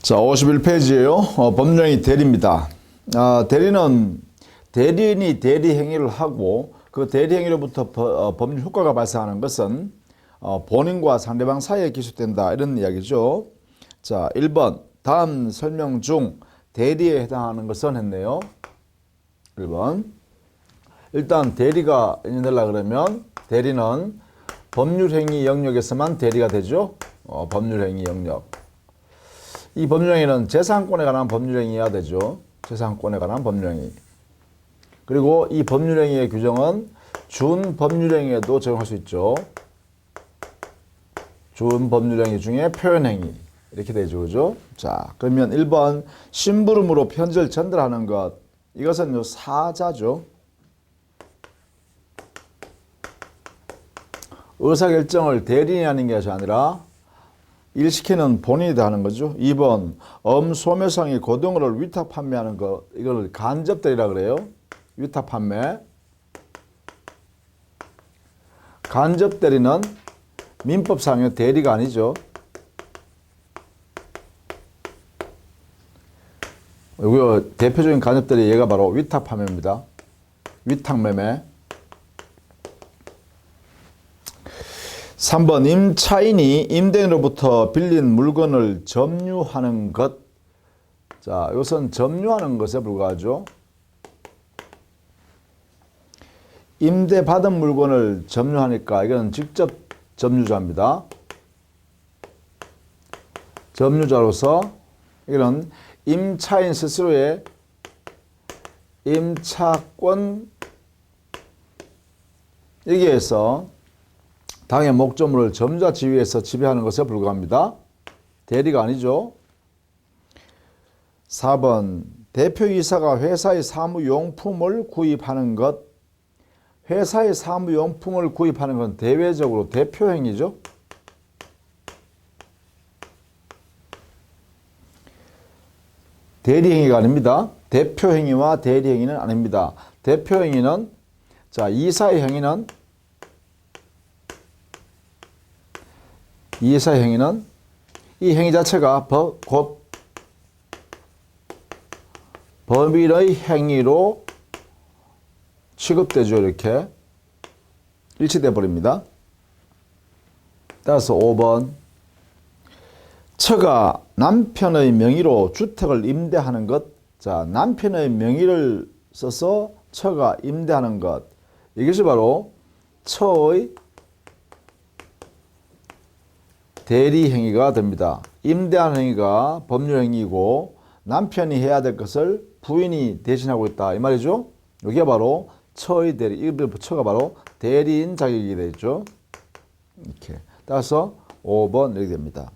자, 51페이지에요. 법률행위 대리입니다. 대리는 대리인이 대리 행위를 하고 그 대리 행위로부터 법률 효과가 발생하는 것은 본인과 상대방 사이에 기술된다, 이런 이야기죠. 자, 1번 다음 설명 중 대리에 해당하는 것은 했네요. 1번 일단 대리가 되려고 그러면 대리는 법률행위 영역에서만 대리가 되죠. 법률행위 영역. 이 법률행위는 재산권에 관한 법률행위여야 되죠. 재산권에 관한 법률행위. 그리고 이 법률행위의 규정은 준법률행위에도 적용할 수 있죠. 준법률행위 중에 표현행위. 이렇게 되죠. 그죠? 자, 그러면 1번 심부름으로 편지를 전달하는 것. 이것은 사자죠. 의사결정을 대리인이 하는 것이 아니라 일시키는 본인이 다 하는 거죠. 2번 소매상의 고등어를 위탁 판매하는 것. 이걸 간접대리라 그래요. 위탁 판매. 간접대리는 민법상의 대리가 아니죠. 이거 대표적인 간접대리 얘가 바로 위탁 판매입니다. 위탁 매매. 3번 임차인이 임대인으로부터 빌린 물건을 점유하는 것. 자, 이것은 점유하는 것에 불과하죠. 임대받은 물건을 점유하니까 이건 직접 점유자입니다. 점유자로서 이거는 임차인 스스로의 임차권 여기에서 당의 목적물을 점유자 지위에서 지배하는 것에 불과합니다. 대리가 아니죠. 4번 대표이사가 회사의 사무용품을 구입하는 것. 회사의 사무용품을 구입하는 건 대외적으로 대표행위죠. 대리행위가 아닙니다. 대표행위와 대리행위는 아닙니다. 대표행위는, 자, 이사의 행위는, 이사의 행위는 이 행위 자체가 곧 법인의 행위로 취급되죠. 이렇게 일치돼 버립니다. 따라서 5번 처가 남편의 명의로 주택을 임대하는 것. 자, 남편의 명의를 써서 처가 임대하는 것. 이것이 바로 처의 대리행위가 됩니다. 임대하는 행위가 법률행위이고 남편이 해야 될 것을 부인이 대신하고 있다, 이 말이죠. 이게 바로 처의 대리, 이 처가 바로 대리인 자격이 되죠. 이렇게. 따라서 5번 이렇게 됩니다.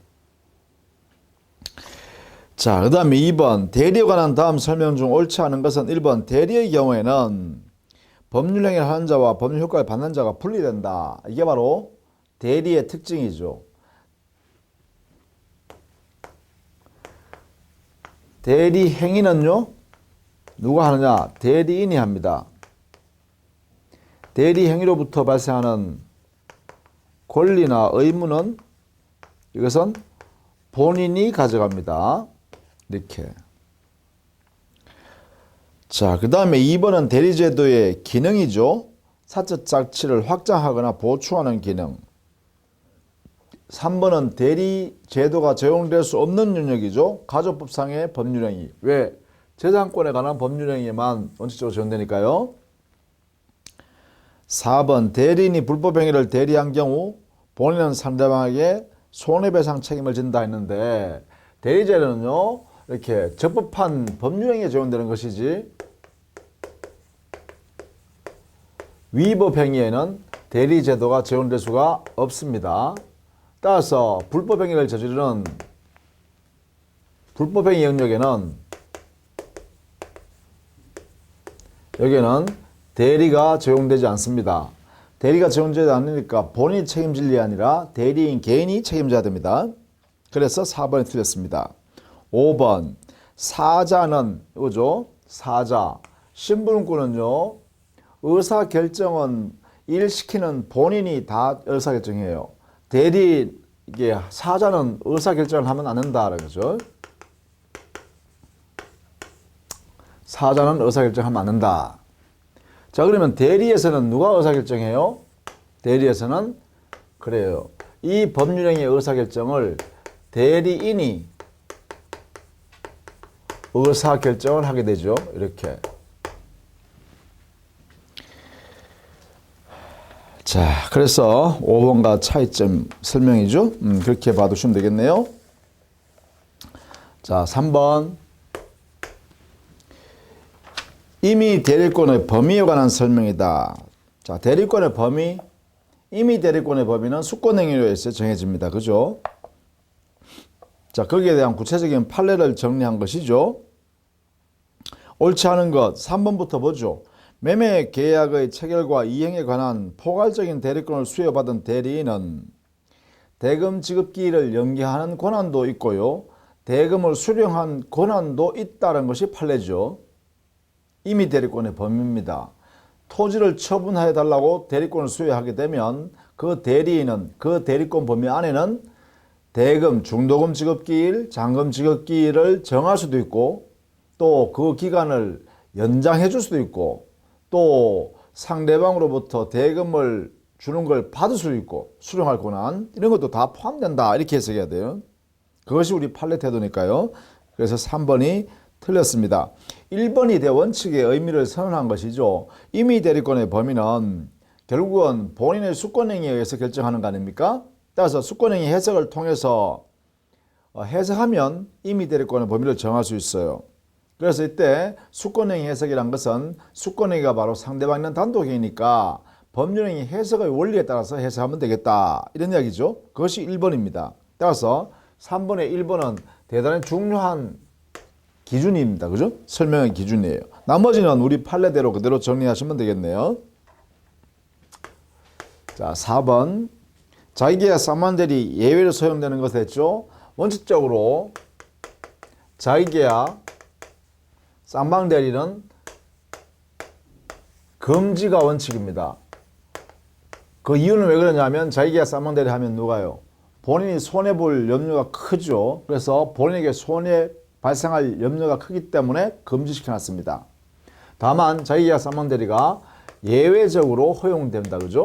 자, 그 다음에 2번 대리에 관한 다음 설명 중 옳지 않은 것은 1번 대리의 경우에는 법률행위를 하는 자와 법률효과를 받는 자가 분리된다. 이게 바로 대리의 특징이죠. 대리 행위는요, 누가 하느냐? 대리인이 합니다. 대리 행위로부터 발생하는 권리나 의무는 이것은 본인이 가져갑니다. 이렇게. 자, 그 다음에 2번은 대리제도의 기능이죠. 사적 가치를 확장하거나 보충하는 기능. 3번은 대리제도가 적용될 수 없는 영역이죠. 가족법상의 법률행위. 왜? 재산권에 관한 법률행위에만 원칙적으로 적용되니까요. 4번 대리인이 불법행위를 대리한 경우 본인은 상대방에게 손해배상 책임을 진다 했는데, 대리제도는요 이렇게 적법한 법률행위에 적용되는 것이지 위법행위에는 대리제도가 적용될 수가 없습니다. 따라서 불법행위를 저지르는 불법행위 영역에는 여기에는 대리가 적용되지 않습니다. 대리가 적용되지 않으니까 본인이 책임질 일이 아니라 대리인 개인이 책임져야 됩니다. 그래서 4번이 틀렸습니다. 5번 사자는 이거죠. 사자. 심부름꾼은요, 의사결정은 일시키는 본인이 다 의사결정해요. 이게 사자는 의사결정을 하면 안 된다, 그죠? 사자는 의사결정하면 안 된다. 자, 그러면 대리에서는 누가 의사결정해요? 대리에서는 그래요. 이 법률행위의 의사결정을 대리인이 의사결정을 하게 되죠. 이렇게. 자, 그래서 5번과 차이점 설명이죠. 그렇게 봐두시면 되겠네요. 자, 3번. 임의 대리권의 범위에 관한 설명이다. 자, 대리권의 범위. 임의 대리권의 범위는 수권행위로 해서 정해집니다. 그죠? 자, 거기에 대한 구체적인 판례를 정리한 것이죠. 옳지 않은 것 3번부터 보죠. 매매 계약의 체결과 이행에 관한 포괄적인 대리권을 수여받은 대리인은 대금 지급기일을 연기하는 권한도 있고요. 대금을 수령한 권한도 있다는 것이 판례죠. 임의 대리권의 범위입니다. 토지를 처분해 달라고 대리권을 수여하게 되면 그 대리인은 그 대리권 범위 안에는 대금, 중도금 지급기일, 잔금 지급기일을 정할 수도 있고 또 그 기간을 연장해 줄 수도 있고 또 상대방으로부터 대금을 주는 걸 받을 수 있고 수령할 권한 이런 것도 다 포함된다 이렇게 해석해야 돼요. 그것이 우리 판례 태도니까요. 그래서 3번이 틀렸습니다. 1번이 대원칙의 의미를 선언한 것이죠. 임의 대리권의 범위는 결국은 본인의 수권행위에 의해서 결정하는 거 아닙니까? 따라서 수권행위 해석을 통해서 해석하면 임의 대리권의 범위를 정할 수 있어요. 그래서 이때 수권행위 해석이란 것은 수권행위가 바로 상대방이 있는 단독행위니까 법률행위 해석의 원리에 따라서 해석하면 되겠다 이런 이야기죠. 그것이 1번입니다. 따라서 3번의 1번은 대단히 중요한 기준입니다. 그죠? 설명의 기준이에요. 나머지는 우리 판례대로 그대로 정리하시면 되겠네요. 자, 4번. 자기계약 쌍방대리 예외로 소용되는 것을 했죠. 원칙적으로 자기계약 쌍방대리는 금지가 원칙입니다. 그 이유는 왜 그러냐면 자기계약 쌍방대리 하면 누가요? 본인이 손해볼 염려가 크죠. 그래서 본인에게 손해 발생할 염려가 크기 때문에 금지시켜놨습니다. 다만 자기계약 쌍방대리가 예외적으로 허용된다. 그죠?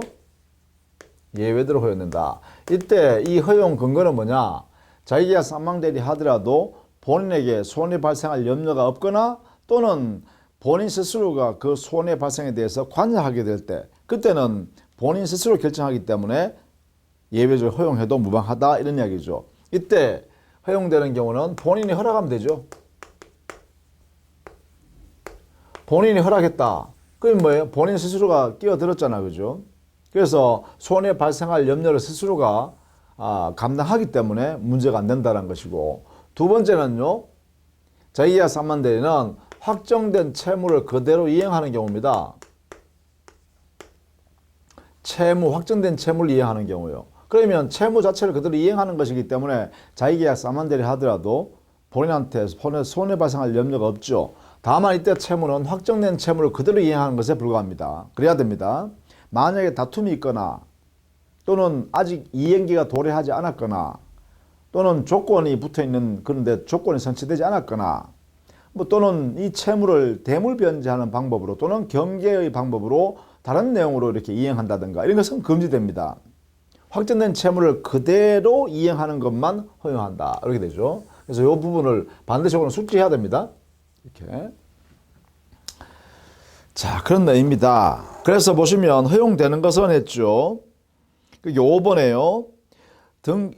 예외대로 허용된다. 이때 이 허용 근거는 뭐냐? 자기계약 쌍방대리 하더라도 본인에게 손해 발생할 염려가 없거나 또는 본인 스스로가 그 손해 발생에 대해서 관여하게 될 때 그때는 본인 스스로 결정하기 때문에 예외적으로 허용해도 무방하다 이런 이야기죠. 이때 허용되는 경우는 본인이 허락하면 되죠. 본인이 허락했다. 그게 뭐예요? 본인 스스로가 끼어들었잖아. 그죠? 그래서 손해 발생할 염려를 스스로가 감당하기 때문에 문제가 안 된다는 것이고 두 번째는요. 자기계약 쌍방대리는 확정된 채무를 그대로 이행하는 경우입니다. 확정된 채무를 이행하는 경우요. 그러면 채무 자체를 그대로 이행하는 것이기 때문에 자기계약 쌍방대리 하더라도 본인한테 손해 발생할 염려가 없죠. 다만 이때 채무는 확정된 채무를 그대로 이행하는 것에 불과합니다. 그래야 됩니다. 만약에 다툼이 있거나 또는 아직 이행기가 도래하지 않았거나 또는 조건이 붙어있는 그런데 조건이 성취되지 않았거나 또는 이 채무를 대물 변제하는 방법으로 또는 경계의 방법으로 다른 내용으로 이렇게 이행한다든가 이런 것은 금지됩니다. 확정된 채무를 그대로 이행하는 것만 허용한다. 이렇게 되죠. 그래서 이 부분을 반드시 숙지해야 됩니다. 이렇게. 자, 그런 내용입니다. 그래서 보시면 허용되는 것은 했죠. 그게 5번에요.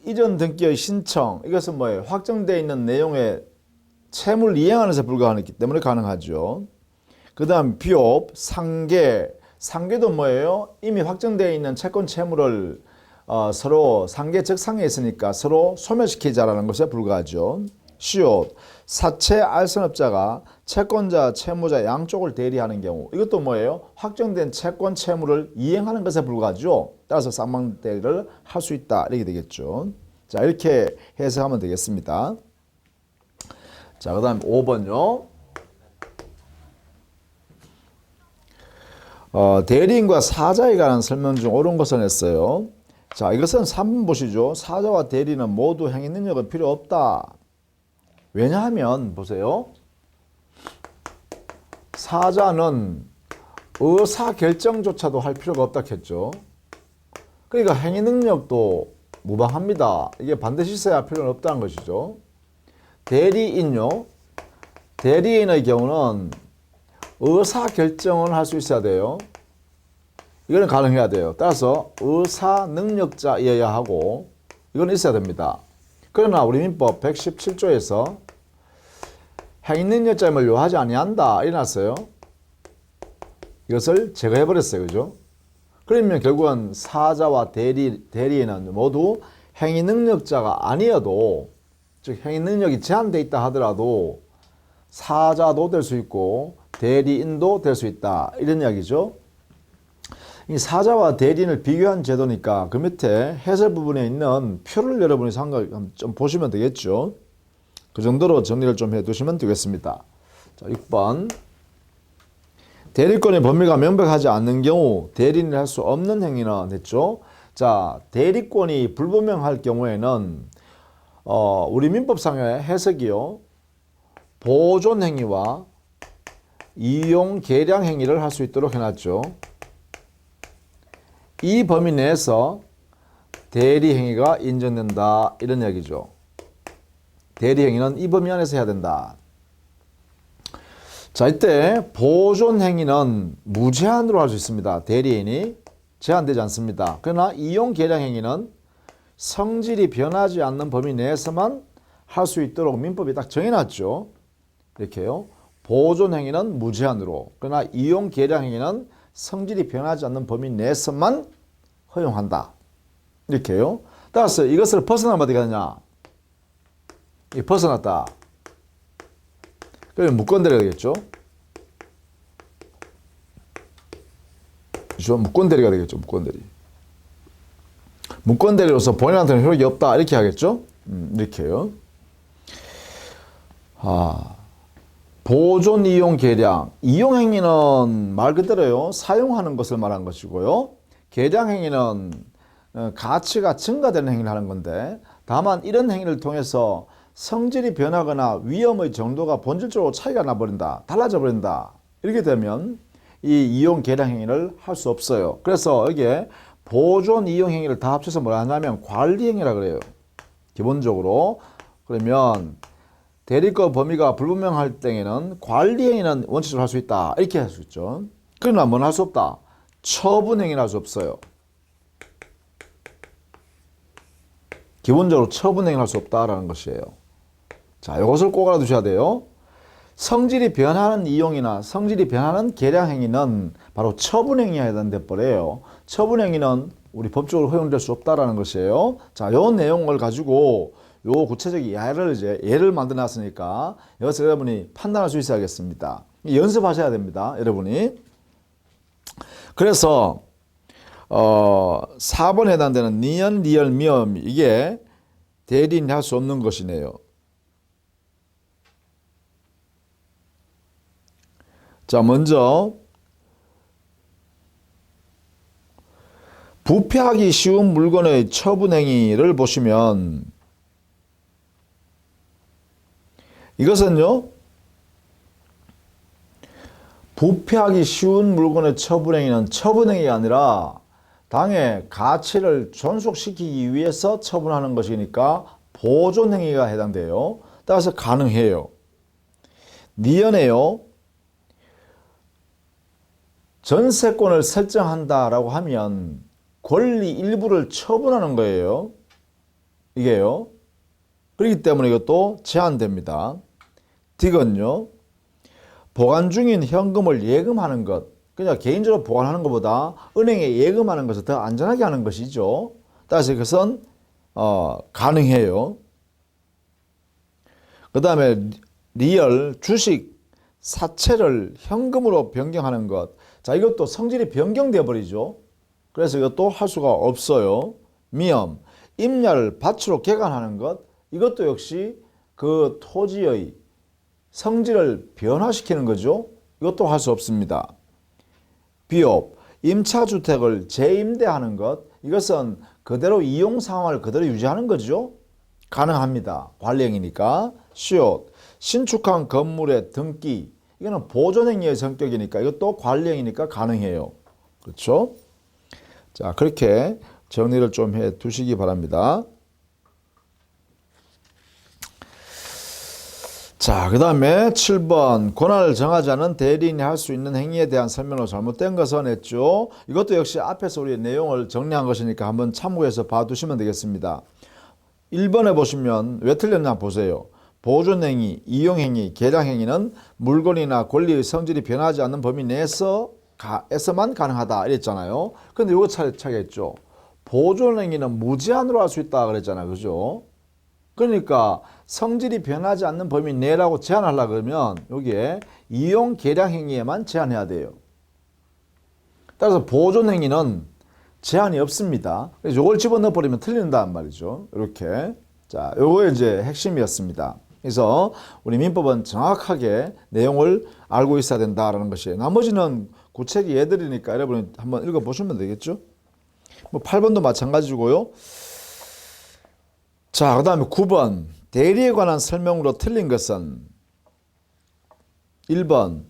이전 등기의 신청. 이것은 뭐예요? 확정되어 있는 내용의 채무를 이행하는 것에 불과하기 때문에 가능하죠. 그 다음 비옵, 상계. 상계도 뭐예요? 이미 확정되어 있는 채권 채무를 서로 상계 적상에 있으니까 서로 소멸시키자라는 것에 불과하죠. 시옷, 사채 알선업자가 채권자, 채무자 양쪽을 대리하는 경우 이것도 뭐예요? 확정된 채권 채무를 이행하는 것에 불과하죠. 따라서 쌍방대리를 할 수 있다 이렇게 되겠죠. 자, 이렇게 해석하면 되겠습니다. 자, 그 다음 5번요. 대리인과 사자에 관한 설명 중 옳은 것을 했어요. 자, 이것은 3번 보시죠. 사자와 대리는 모두 행위 능력은 필요 없다. 왜냐하면 보세요. 사자는 의사결정조차도 할 필요가 없다 했죠. 그러니까 행위 능력도 무방합니다. 이게 반드시 있어야 할 필요는 없다는 것이죠. 대리인요. 대리인의 경우는 의사결정을 할 수 있어야 돼요. 이거는 가능해야 돼요. 따라서 의사능력자여야 하고 이건 있어야 됩니다. 그러나 우리 민법 117조에서 행위능력자임을 요하지 아니한다 이래놨어요. 이것을 제거해버렸어요. 그죠? 그러면 결국은 사자와 대리인은 모두 행위능력자가 아니어도, 즉 행위능력이 제한되어 있다 하더라도 사자도 될 수 있고 대리인도 될 수 있다 이런 이야기죠. 이 사자와 대리인을 비교한 제도니까 그 밑에 해설 부분에 있는 표를 여러분이 좀 보시면 되겠죠. 그 정도로 정리를 좀 해두시면 되겠습니다. 자, 6번. 대리권의 범위가 명백하지 않는 경우 대리인을 할 수 없는 행위는 했죠. 자, 대리권이 불분명할 경우에는 우리 민법상의 해석이요. 보존 행위와 이용 계량 행위를 할 수 있도록 해놨죠. 이 범위 내에서 대리 행위가 인정된다 이런 이야기죠. 대리 행위는 이 범위 안에서 해야 된다. 자, 이때 보존 행위는 무제한으로 할 수 있습니다. 대리인이 제한되지 않습니다. 그러나 이용 계량 행위는 성질이 변하지 않는 범위 내에서만 할 수 있도록 민법이 딱 정해놨죠. 이렇게요. 보존 행위는 무제한으로, 그러나 이용 계량 행위는 성질이 변하지 않는 범위 내에서만 허용한다. 이렇게요. 따라서 이것을 벗어나면 어떻게 하느냐. 벗어났다. 그러면 무건대리가 되겠죠. 그렇죠? 무건대리가 되겠죠. 무건대리. 무건대리로서 본인한테는 효력이 없다. 이렇게 하겠죠. 이렇게요. 보존, 이용, 계량. 이용 행위는 말 그대로요. 사용하는 것을 말한 것이고요. 계량 행위는 가치가 증가되는 행위를 하는 건데, 다만 이런 행위를 통해서 성질이 변하거나 위험의 정도가 본질적으로 차이가 나버린다. 달라져 버린다. 이렇게 되면 이 이용 계량 행위를 할 수 없어요. 그래서 여기에 보존, 이용 행위를 다 합쳐서 뭐라 하냐면 관리 행위라 그래요. 기본적으로. 그러면 대리권 범위가 불분명할 때에는 관리 행위는 원칙적으로 할 수 있다. 이렇게 할 수 있죠. 그러나 뭐는 할 수 없다. 처분 행위는 할 수 없어요. 기본적으로 처분 행위를 할 수 없다라는 것이에요. 자, 이것을 꼭 알아두셔야 돼요. 성질이 변하는 이용이나 성질이 변하는 계량 행위는 바로 처분 행위에 해당돼 버려요. 처분 행위는 우리 법적으로 허용될 수 없다라는 것이에요. 자, 요 내용을 가지고 요 구체적인 예를 만들어 놨으니까 여기서 여러분이 판단할 수 있어야겠습니다. 연습하셔야 됩니다. 여러분이. 그래서 4번에 해당되는 니은, 리얼, 미음 이게 대리인이 할 수 없는 것이네요. 자, 먼저 부패하기 쉬운 물건의 처분 행위를 보시면 이것은요. 부패하기 쉬운 물건의 처분 행위는 처분 행위가 아니라 당의 가치를 존속시키기 위해서 처분하는 것이니까 보존 행위가 해당돼요. 따라서 가능해요. 니은에요. 전세권을 설정한다라고 하면 권리 일부를 처분하는 거예요. 이게요. 그렇기 때문에 이것도 제한됩니다. 딕은요. 보관 중인 현금을 예금하는 것. 그냥 개인적으로 보관하는 것보다 은행에 예금하는 것을 더 안전하게 하는 것이죠. 따라서 이것은 가능해요. 그 다음에 리얼, 주식, 사채를 현금으로 변경하는 것. 자, 이것도 성질이 변경되어 버리죠. 그래서 이것도 할 수가 없어요. 미음, 임야를 밭으로 개간하는 것. 이것도 역시 그 토지의 성질을 변화시키는 거죠. 이것도 할 수 없습니다. 비옵, 임차주택을 재임대하는 것. 이것은 그대로 이용 상황을 그대로 유지하는 거죠. 가능합니다. 관리행위니까. 시옷, 신축한 건물의 등기. 이거는 보존행위의 성격이니까 이것도 관리행위니까 가능해요. 그렇죠? 자, 그렇게 정리를 좀 해 두시기 바랍니다. 자, 그 다음에 7번 권한을 정하지 않은 대리인이 할 수 있는 행위에 대한 설명으로 잘못된 것은 했죠. 이것도 역시 앞에서 우리 내용을 정리한 것이니까 한번 참고해서 봐두시면 되겠습니다. 1번에 보시면 왜 틀렸나 보세요. 보존행위, 이용행위, 계량행위는 물건이나 권리의 성질이 변하지 않는 범위 내에서만 가능하다 이랬잖아요. 근데 이거 차이겠죠. 보존행위는 무제한으로 할 수 있다 그랬잖아요. 그죠? 그러니까 성질이 변하지 않는 범위 내라고 제한하려고 그러면 여기에 이용 계량 행위에만 제한해야 돼요. 따라서 보존 행위는 제한이 없습니다. 그래서 이걸 집어넣어 버리면 틀린다는 말이죠. 이렇게. 자, 요거 이제 핵심이었습니다. 그래서 우리 민법은 정확하게 내용을 알고 있어야 된다라는 것이에요. 나머지는 구체적인 예들이니까 여러분이 한번 읽어 보시면 되겠죠. 뭐 8번도 마찬가지고요. 자, 그 다음에 9번 대리에 관한 설명으로 틀린 것은 1번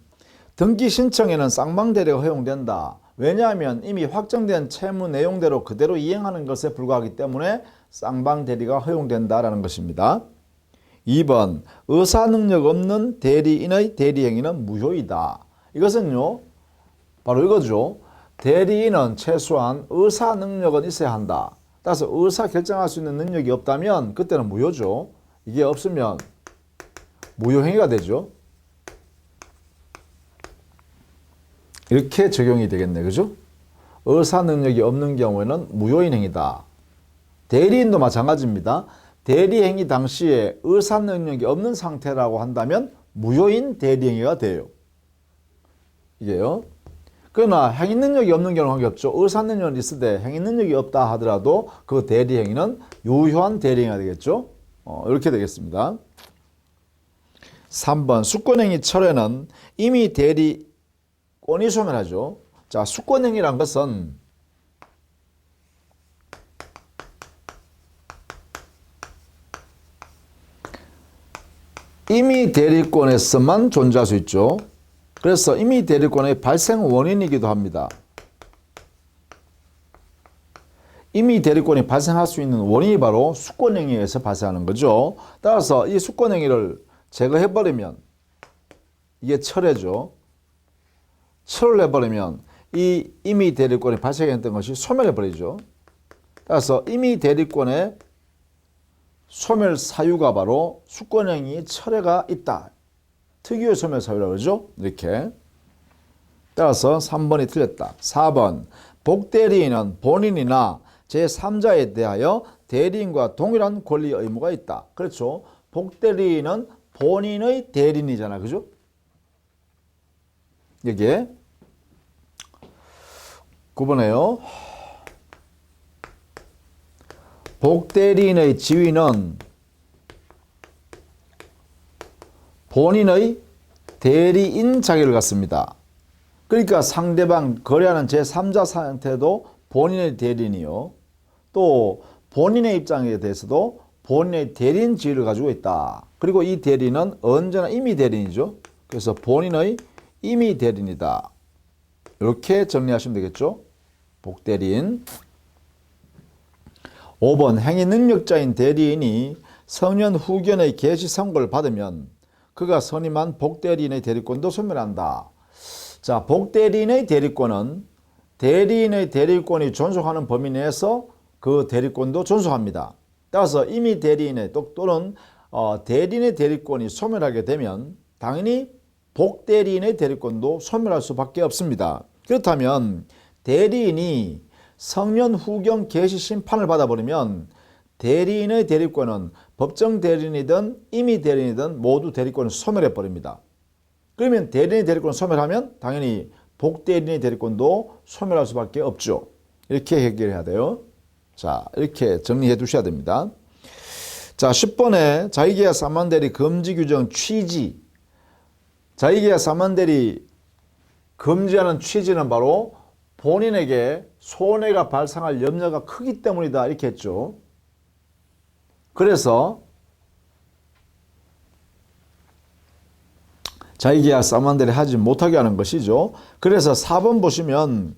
등기 신청에는 쌍방대리가 허용된다. 왜냐하면 이미 확정된 채무 내용대로 그대로 이행하는 것에 불과하기 때문에 쌍방대리가 허용된다라는 것입니다. 2번 의사능력 없는 대리인의 대리행위는 무효이다. 이것은요 바로 이거죠. 대리인은 최소한 의사능력은 있어야 한다. 따라서 의사 결정할 수 있는 능력이 없다면 그때는 무효죠. 이게 없으면 무효행위가 되죠. 이렇게 적용이 되겠네. 그죠? 의사 능력이 없는 경우에는 무효인 행위다. 대리인도 마찬가지입니다. 대리행위 당시에 의사 능력이 없는 상태라고 한다면 무효인 대리행위가 돼요. 이게요. 그러나 행위 능력이 없는 경우는 관계없죠. 의사 능력은 있으되 행위 능력이 없다 하더라도 그 대리행위는 유효한 대리행위가 되겠죠. 이렇게 되겠습니다. 3번 수권행위 철회는 이미 대리권이 소멸하죠. 자, 수권행위란 것은 이미 대리권에서만 존재할 수 있죠. 그래서 이미 대리권의 발생 원인이기도 합니다. 이미 대리권이 발생할 수 있는 원인이 바로 수권행위에서 발생하는 거죠. 따라서 이 수권행위를 제거해버리면 이게 철회죠. 철을 해버리면 이 이미 대리권이 발생했던 것이 소멸해버리죠. 따라서 이미 대리권의 소멸 사유가 바로 수권행위 철회가 있다. 특유의 소멸 사유라고 그러죠. 이렇게. 따라서 3번이 틀렸다. 4번 복대리인은 본인이나 제3자에 대하여 대리인과 동일한 권리 의무가 있다. 그렇죠. 복대리인은 본인의 대리인이잖아. 그죠? 여기에 9번에요. 복대리인의 지위는 본인의 대리인 자격을 갖습니다. 그러니까 상대방 거래하는 제3자한테도 본인의 대리인이요. 또 본인의 입장에 대해서도 본인의 대리인 지위를 가지고 있다. 그리고 이 대리인은 언제나 임의 대리인이죠. 그래서 본인의 임의 대리인이다. 이렇게 정리하시면 되겠죠. 복대리인. 5번 행위 능력자인 대리인이 성년 후견의 개시 선고를 받으면 그가 선임한 복대리인의 대리권도 소멸한다. 자, 복대리인의 대리권은 대리인의 대리권이 존속하는 범위 내에서 그 대리권도 존속합니다. 따라서 임의 대리인의 또는 대리인의 대리권이 소멸하게 되면 당연히 복대리인의 대리권도 소멸할 수밖에 없습니다. 그렇다면 대리인이 성년 후견 개시 심판을 받아버리면 대리인의 대리권은 법정 대리인이든 임의 대리인이든 모두 대리권을 소멸해버립니다. 그러면 대리인의 대리권을 소멸하면 당연히 복대리인의 대리권도 소멸할 수밖에 없죠. 이렇게 해결해야 돼요. 자, 이렇게 정리해 두셔야 됩니다. 자, 10번에 자기계약 사만대리 금지 규정 취지. 자기계약 사만대리 금지하는 취지는 바로 본인에게 손해가 발생할 염려가 크기 때문이다. 이렇게 했죠. 그래서 자기계약 싸움한대리 하지 못하게 하는 것이죠. 그래서 4번 보시면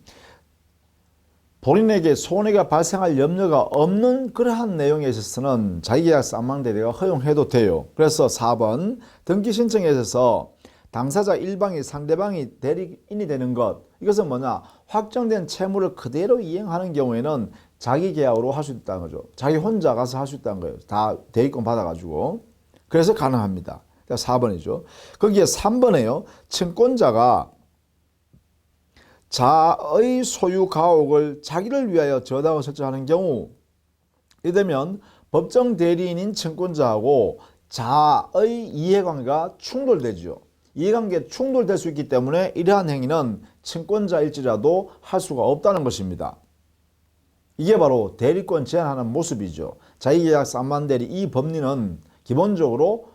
본인에게 손해가 발생할 염려가 없는 그러한 내용에 있어서는 자기계약 싸움한대리가 허용해도 돼요. 그래서 4번 등기 신청에 있어서 당사자 일방이 상대방이 대리인이 되는 것, 이것은 뭐냐, 확정된 채무를 그대로 이행하는 경우에는 자기계약으로 할 수 있다는 거죠. 자기 혼자 가서 할 수 있다는 거예요. 다 대리권 받아가지고. 그래서 가능합니다. 4번이죠. 거기에 3번에요. 채권자가 자의 소유 가옥을 자기를 위하여 저당을 설정하는 경우, 이되면 법정 대리인인 채권자하고 자의 이해관계가 충돌되죠. 이해관계 충돌될 수 있기 때문에 이러한 행위는 채권자일지라도 할 수가 없다는 것입니다. 이게 바로 대리권 제한하는 모습이죠. 자기계약 싸움한대리 이 법리는 기본적으로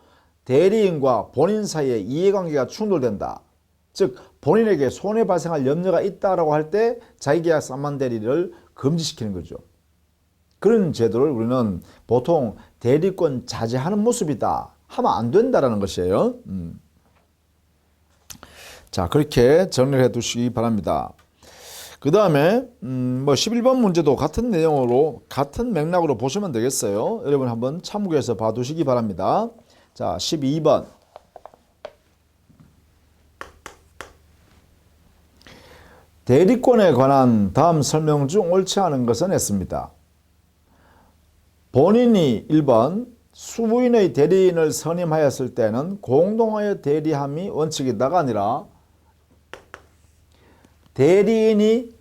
대리인과 본인 사이에 이해관계가 충돌된다. 즉 본인에게 손해 발생할 염려가 있다라고 할 때 자기계약 싸움한대리를 금지시키는 거죠. 그런 제도를 우리는 보통 대리권 자제하는 모습이다 하면 안 된다라는 것이에요. 자, 그렇게 정리를 해 두시기 바랍니다. 그 다음에 11번 문제도 같은 내용으로 같은 맥락으로 보시면 되겠어요. 여러분 한번 참고해서 봐두시기 바랍니다. 자, 12번 대리권에 관한 다음 설명 중 옳지 않은 것은 했습니다. 본인이 1번 수부인의 대리인을 선임하였을 때는 공동하여 대리함이 원칙이다가 아니라 대리인이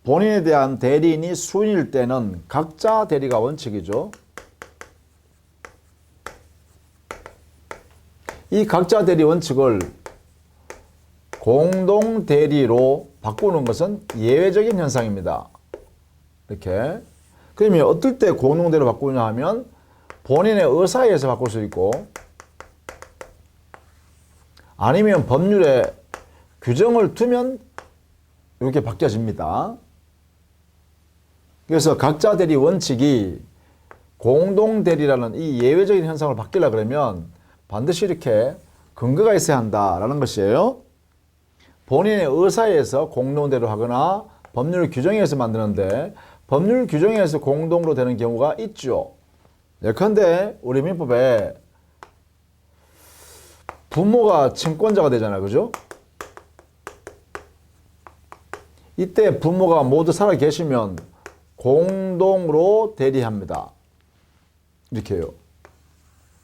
본인에 대한 대리인이 수인일 때는 각자 대리가 원칙이죠. 이 각자 대리 원칙을 공동 대리로 바꾸는 것은 예외적인 현상입니다. 이렇게. 그러면 어떨 때 공동 대리로 바꾸냐 하면 본인의 의사에 의해서 바꿀 수 있고, 아니면 법률에 규정을 두면 이렇게 바뀌어집니다. 그래서 각자 대리 원칙이 공동 대리라는 이 예외적인 현상을 바뀌려고 그러면 반드시 이렇게 근거가 있어야 한다라는 것이에요. 본인의 의사에 의해서 공동 대리로 하거나 법률 규정에 의해서 만드는데 법률 규정에 의해서 공동으로 되는 경우가 있죠. 예컨대 우리 민법에 부모가 채권자가 되잖아요. 그죠? 이때 부모가 모두 살아 계시면 공동으로 대리합니다. 이렇게 해요.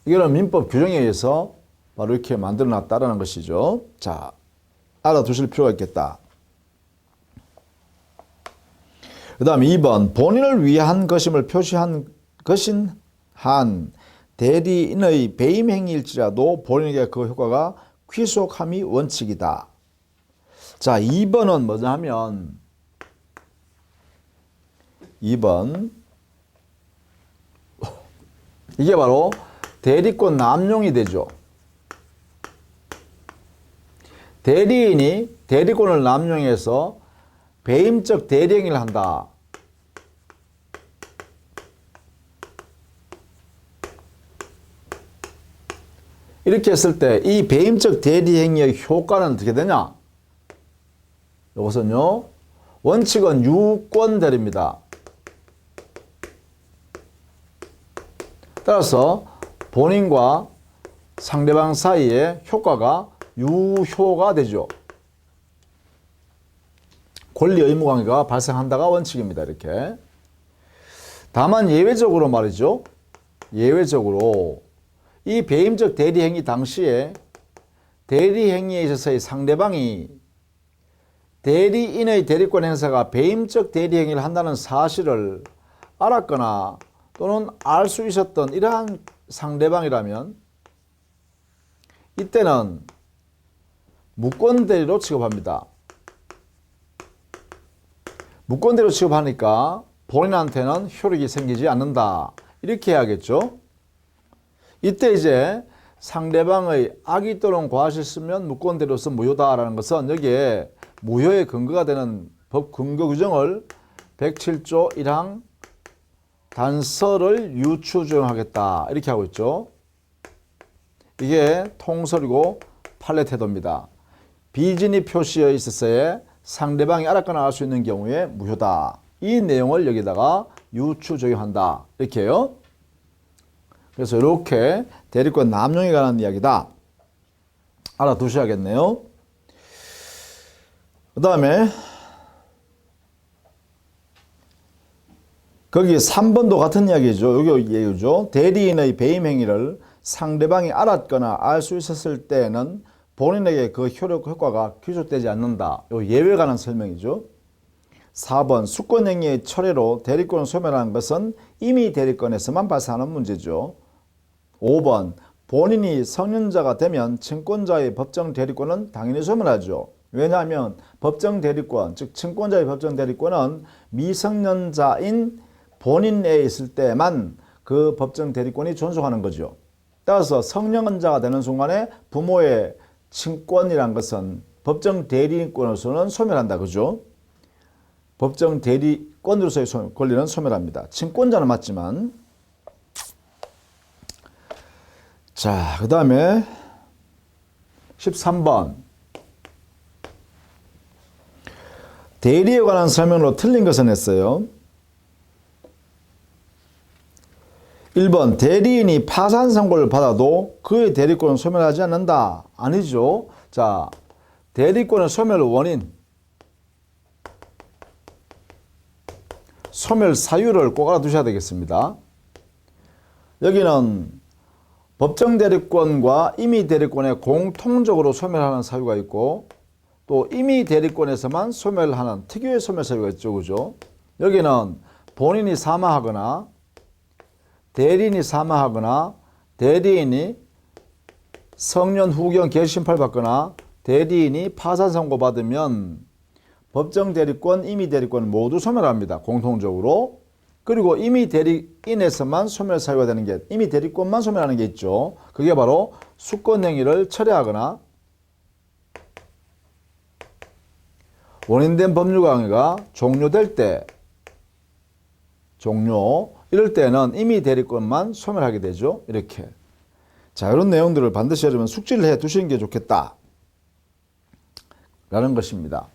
이거는 민법 규정에 의해서 바로 이렇게 만들어 놨다라는 것이죠. 자, 알아두실 필요가 있겠다. 그 다음 2번 본인을 위한 것임을 표시한 것인 한 대리인의 배임 행위일지라도 본인에게 그 효과가 귀속함이 원칙이다. 자, 2번은 뭐냐 하면 2번 이게 바로 대리권 남용이 되죠. 대리인이 대리권을 남용해서 배임적 대리행위를 한다. 이렇게 했을 때 이 배임적 대리행위의 효과는 어떻게 되냐? 이것은요, 원칙은 유권대리입니다. 따라서 본인과 상대방 사이에 효과가 유효가 되죠. 권리 의무 관계가 발생한다가 원칙입니다. 이렇게. 다만 예외적으로 말이죠. 예외적으로 이 배임적 대리행위 당시에 대리행위에 있어서의 상대방이 대리인의 대리권 행사가 배임적 대리행위를 한다는 사실을 알았거나 또는 알 수 있었던 이러한 상대방이라면 이때는 무권대리로 취급합니다. 무권대리로 취급하니까 본인한테는 효력이 생기지 않는다. 이렇게 해야겠죠. 이때 이제 상대방의 악의 또는 과실수면 무권대리로서 무효다라는 것은 여기에 무효의 근거가 되는 법 근거 규정을 107조 1항 단서를 유추정하겠다 이렇게 하고 있죠. 이게 통설이고 판례 태도입니다. 비진이 표시에 있어서의 상대방이 알았거나 알 수 있는 경우에 무효다. 이 내용을 여기다가 유추 적용한다. 이렇게요. 그래서 이렇게 대리권 남용에 관한 이야기다. 알아두셔야겠네요. 그 다음에 거기 3번도 같은 이야기죠. 여기 얘기죠. 대리인의 배임 행위를 상대방이 알았거나 알 수 있었을 때에는 본인에게 그 효과가 귀속되지 않는다. 요 예외에 관한 설명이죠. 4번 수권행위의 철회로 대리권을 소멸하는 것은 이미 대리권에서만 발생하는 문제죠. 5번 본인이 성년자가 되면 친권자의 법정 대리권은 당연히 소멸하죠. 왜냐하면 법정 대리권, 즉 친권자의 법정 대리권은 미성년자인 본인에 있을 때만 그 법정 대리권이 존속하는 거죠. 따라서 성년자가 되는 순간에 부모의 친권이란 것은 법정 대리권으로서는 소멸한다. 그죠? 법정 대리권으로서의 권리는 소멸합니다. 친권자는 맞지만. 자, 그 다음에 13번. 대리에 관한 설명으로 틀린 것은 했어요. 1번 대리인이 파산 선고를 받아도 그의 대리권은 소멸하지 않는다. 아니죠. 자, 대리권의 소멸 원인, 소멸 사유를 꼭 알아두셔야 되겠습니다. 여기는 법정 대리권과 임의 대리권에 공통적으로 소멸하는 사유가 있고 또 임의 대리권에서만 소멸하는 특유의 소멸 사유가 있죠. 그죠? 여기는 본인이 사망하거나 대리인이 사망하거나 대리인이 성년 후경 개심팔 받거나 대리인이 파산 선고 받으면 법정 대리권, 임의 대리권 모두 소멸합니다. 공통적으로. 그리고 임의 대리인에서만 소멸 사유가 되는 게 임의 대리권만 소멸하는 게 있죠. 그게 바로 수권행위를 철회하거나 원인된 법률강의가 종료될 때 이럴 때는 임의 대리권만 소멸하게 되죠. 이렇게. 자, 이런 내용들을 반드시 여러분 숙지를 해 두시는 게 좋겠다. 라는 것입니다.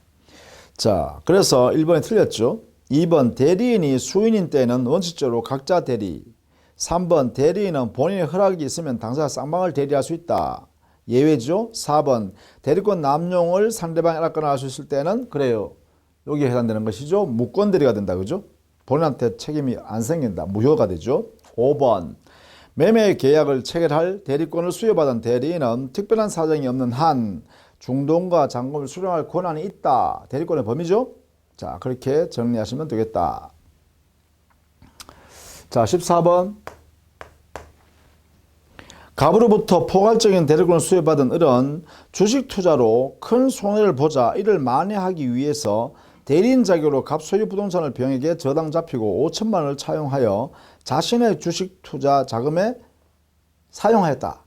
자, 그래서 1번이 틀렸죠. 2번 대리인이 수인인 때는 원칙적으로 각자 대리. 3번 대리인은 본인의 허락이 있으면 당사자 쌍방을 대리할 수 있다. 예외죠. 4번 대리권 남용을 상대방이 알았거나 알 수 있을 때는 그래요. 여기에 해당되는 것이죠. 무권 대리가 된다. 그죠? 본인한테 책임이 안 생긴다. 무효가 되죠. 5번 매매 계약을 체결할 대리권을 수여받은 대리인은 특별한 사정이 없는 한 중도금과 잔금을 수령할 권한이 있다. 대리권의 범위죠. 자, 그렇게 정리하시면 되겠다. 자, 14번 갑으로부터 포괄적인 대리권을 수여받은 을은 주식 투자로 큰 손해를 보자 이를 만회하기 위해서 대리인 자격으로 갑 소유 부동산을 병에게 저당 잡히고 5천만 원을 차용하여 자신의 주식 투자 자금에 사용하였다.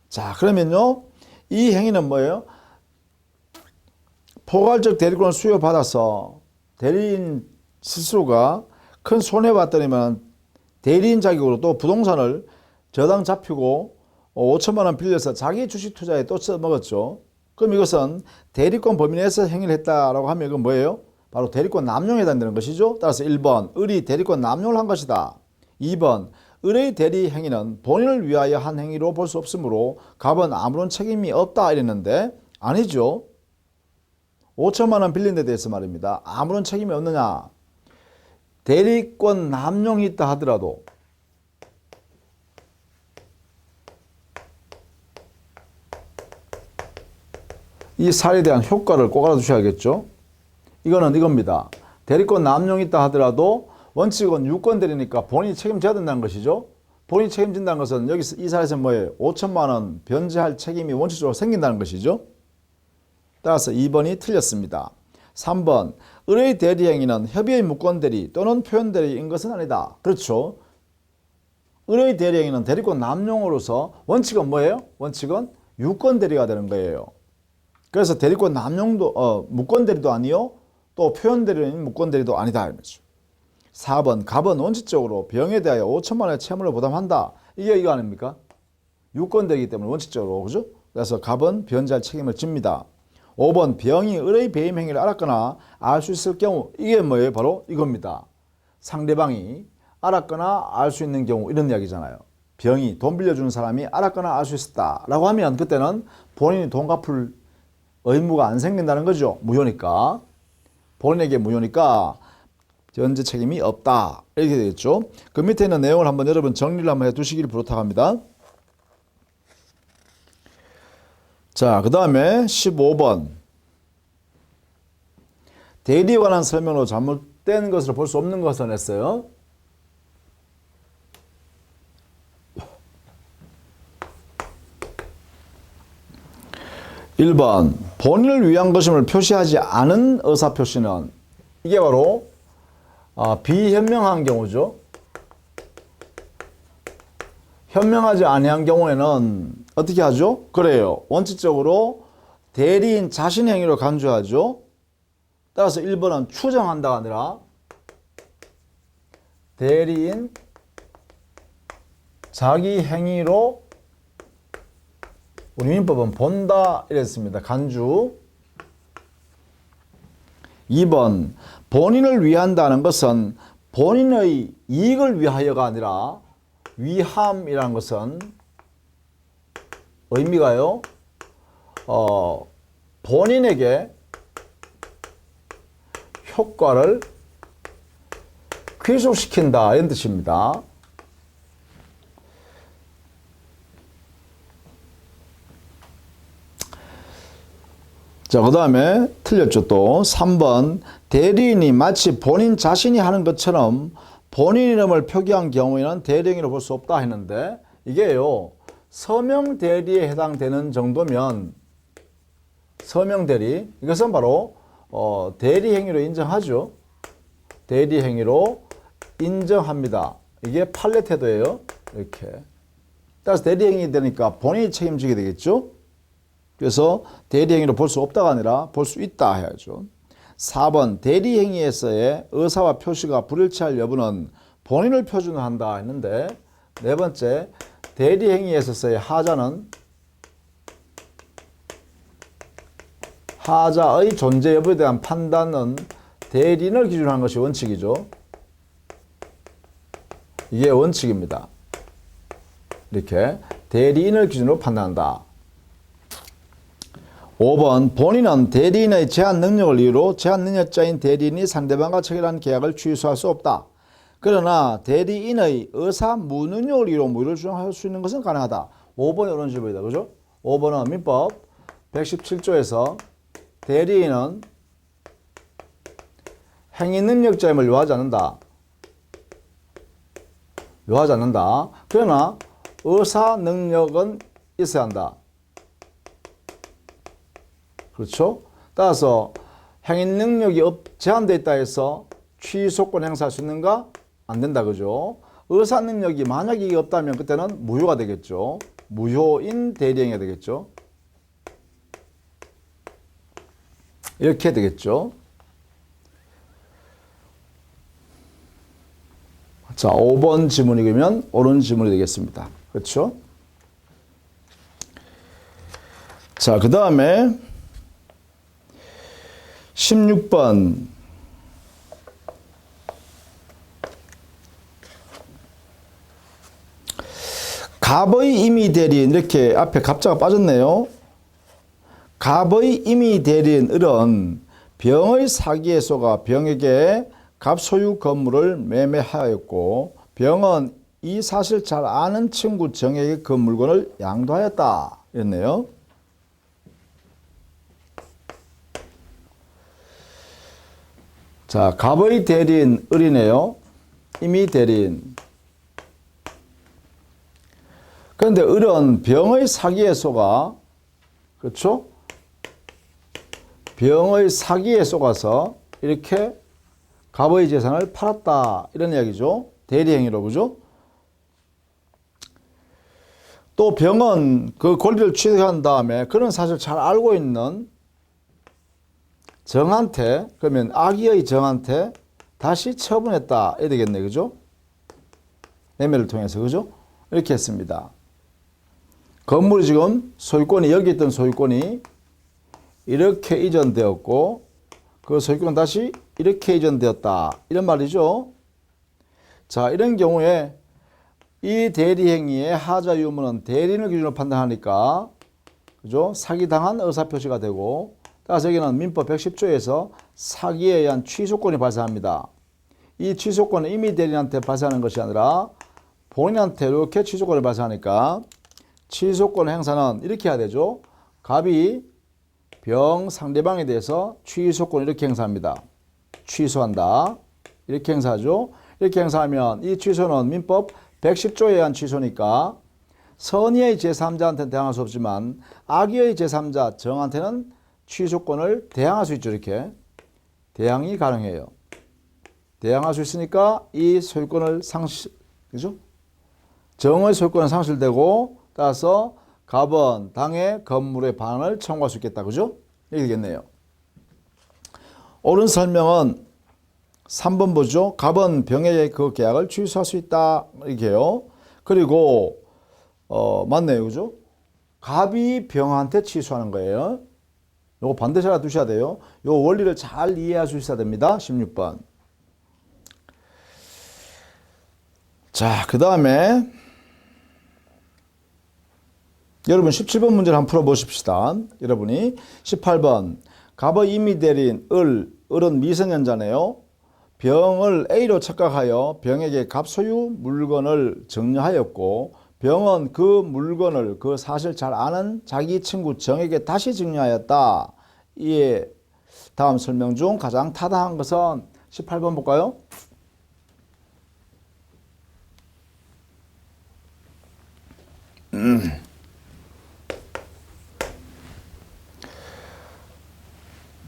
자, 그러면요. 이 행위는 뭐예요? 포괄적 대리권을 수여받아서 대리인 스스로가 큰 손해봤더니만 대리인 자격으로 또 부동산을 저당 잡히고 5천만 원 빌려서 자기 주식 투자에 또 써먹었죠. 그럼 이것은 대리권 범위 내에서 행위를 했다라고 하면 이건 뭐예요? 바로 대리권 남용에 해당되는 것이죠. 따라서 1번 을이 대리권 남용을 한 것이다. 2번 을의 대리 행위는 본인을 위하여 한 행위로 볼 수 없으므로 갑은 아무런 책임이 없다 이랬는데 아니죠. 5천만 원 빌린 데 대해서 말입니다. 아무런 책임이 없느냐. 대리권 남용이 있다 하더라도 이 사례에 대한 효과를 꼭 알아두셔야겠죠. 이거는 이겁니다. 대리권 남용이 있다 하더라도 원칙은 유권 대리니까 본인이 책임져야 된다는 것이죠. 본인이 책임진다는 것은 여기서 이 사례에서 뭐예요? 5천만 원 변제할 책임이 원칙적으로 생긴다는 것이죠. 따라서 2번이 틀렸습니다. 3번 을의 대리 행위는 협의의 무권 대리 또는 표현 대리인 것은 아니다. 그렇죠. 을의 대리 행위는 대리권 남용으로서 원칙은 뭐예요? 원칙은 유권 대리가 되는 거예요. 그래서 대리권 남용도 무권 대리도 아니요. 또 표현 대리인 무권 대리도 아니다. 4번 갑은 원칙적으로 병에 대하여 5천만 원의 채무를 부담한다. 이게 이거 아닙니까? 유권 대리이기 때문에 원칙적으로 그죠? 그래서 갑은 변제할 책임을 집니다. 5번 병이 을의 배임 행위를 알았거나 알 수 있을 경우 이게 뭐예요? 바로 이겁니다. 상대방이 알았거나 알 수 있는 경우 이런 이야기잖아요. 병이 돈 빌려주는 사람이 알았거나 알 수 있었다라고 하면 그때는 본인이 돈 갚을 의무가 안 생긴다는 거죠. 무효니까. 본인에게 무효니까 변제 책임이 없다. 이렇게 되겠죠. 그 밑에 있는 내용을 한번 여러분 정리를 한번 해두시길 부탁합니다. 자, 그 다음에 15번. 대리에 관한 설명으로 잘못된 것으로 볼 수 없는 것을 냈어요. 1번 본인을 위한 것임을 표시하지 않은 의사표시는 이게 바로 비현명한 경우죠. 현명하지 아니한 경우에는 어떻게 하죠? 그래요. 원칙적으로 대리인 자신의 행위로 간주하죠. 따라서 1번은 추정한다가 아니라 대리인 자기 행위로 우리 민법은 본다 이랬습니다. 간주. 2번 본인을 위한다는 것은 본인의 이익을 위하여가 아니라 위함이라는 것은 의미가요. 본인에게 효과를 귀속시킨다 이런 뜻입니다. 자, 그 다음에 틀렸죠. 또 3번 대리인이 마치 본인 자신이 하는 것처럼 본인 이름을 표기한 경우에는 대리행위로 볼 수 없다 했는데 이게요. 서명 대리에 해당되는 정도면 서명 대리 이것은 바로 대리 행위로 인정하죠. 대리 행위로 인정합니다. 이게 판례 태도예요. 이렇게. 따라서 대리 행위 되니까 본인이 책임지게 되겠죠. 그래서 대리행위로 볼 수 없다가 아니라 볼 수 있다 해야죠. 4번 대리행위에서의 의사와 표시가 불일치할 여부는 본인을 표준한다 했는데 네 번째 대리행위에서의 하자는 하자의 존재 여부에 대한 판단은 대리인을 기준으로 하는 것이 원칙이죠. 이게 원칙입니다. 이렇게 대리인을 기준으로 판단한다. 5번 본인은 대리인의 제한 능력을 이유로 제한 능력자인 대리인이 상대방과 체결한 계약을 취소할 수 없다. 그러나 대리인의 의사 무능력을 이유로 무효를 주장할 수 있는 것은 가능하다. 5번이 이런 질문이다. 그죠? 5번은 민법 117조에서 대리인은 행위 능력자임을 요하지 않는다. 요하지 않는다. 그러나 의사 능력은 있어야 한다. 그렇죠? 따라서 행위 능력이 제한되어 있다 해서 취소권 행사할 수 있는가? 안 된다. 그죠? 의사 능력이 만약에 이게 없다면 그때는 무효가 되겠죠. 무효인 대리행위가 되겠죠. 이렇게 되겠죠. 자, 5번 지문이면 옳은 지문이 되겠습니다. 그렇죠? 자, 그 다음에 16번 갑의 임의 대리인 이렇게 앞에 갑자가 빠졌네요. 갑의 임의 대리인 을은 병의 사기에 속아 병에게 갑 소유 건물을 매매하였고 병은 이 사실 잘 아는 친구 정에게 그 물건을 양도하였다 이랬네요. 자, 갑의 대리인 을이네요. 임의 대리인. 그런데 을은 병의 사기에 속아, 그렇죠? 병의 사기에 속아서 이렇게 갑의 재산을 팔았다 이런 이야기죠. 대리행위로. 그죠? 또 병은 그 권리를 취득한 다음에 그런 사실을 잘 알고 있는 정한테, 그러면 악의의 정한테 다시 처분했다 이래야 되겠네. 그죠? 매매를 통해서. 그죠? 이렇게 했습니다. 건물이 지금 소유권이 여기 있던 소유권이 이렇게 이전되었고 그 소유권은 다시 이렇게 이전되었다. 이런 말이죠. 자, 이런 경우에 이 대리행위의 하자 유무는 대리인을 기준으로 판단하니까 그죠? 사기당한 의사표시가 되고 따라서 여기는 민법 110조에서 사기에 의한 취소권이 발생합니다. 이 취소권은 이미 대리인한테 발생하는 것이 아니라 본인한테 이렇게 취소권을 발생하니까 취소권 행사는 이렇게 해야 되죠. 갑이 병 상대방에 대해서 취소권을 이렇게 행사합니다. 취소한다. 이렇게 행사하죠. 이렇게 행사하면 이 취소는 민법 110조에 의한 취소니까 선의의 제3자한테는 대항할 수 없지만 악의의 제3자 정한테는 취소권을 대항할 수 있죠. 이렇게 대항이 가능해요. 대항할 수 있으니까 이 소유권을 그죠? 정의 소유권은 상실되고 따라서 갑은 당의 건물의 반환을 청구할 수 있겠다. 그죠? 이렇게 되겠네요. 옳은 설명은 3번 보죠. 갑은 병의 그 계약을 취소할 수 있다. 이렇게요. 그리고 맞네요. 그죠? 갑이 병한테 취소하는 거예요. 요거 반드시 알아두셔야 돼요. 요 원리를 잘 이해할 수 있어야 됩니다. 16번. 자, 그 다음에 여러분 17번 문제를 한번 풀어보십시다. 여러분이 18번 갑의 임의 대리인 을은 미성년자네요. 병을 A로 착각하여 병에게 갑 소유 물건을 증여하였고 병은 그 물건을 그 사실 잘 아는 자기 친구 정에게 다시 증여하였다. 이에 다음 설명 중 가장 타당한 것은 18번 볼까요?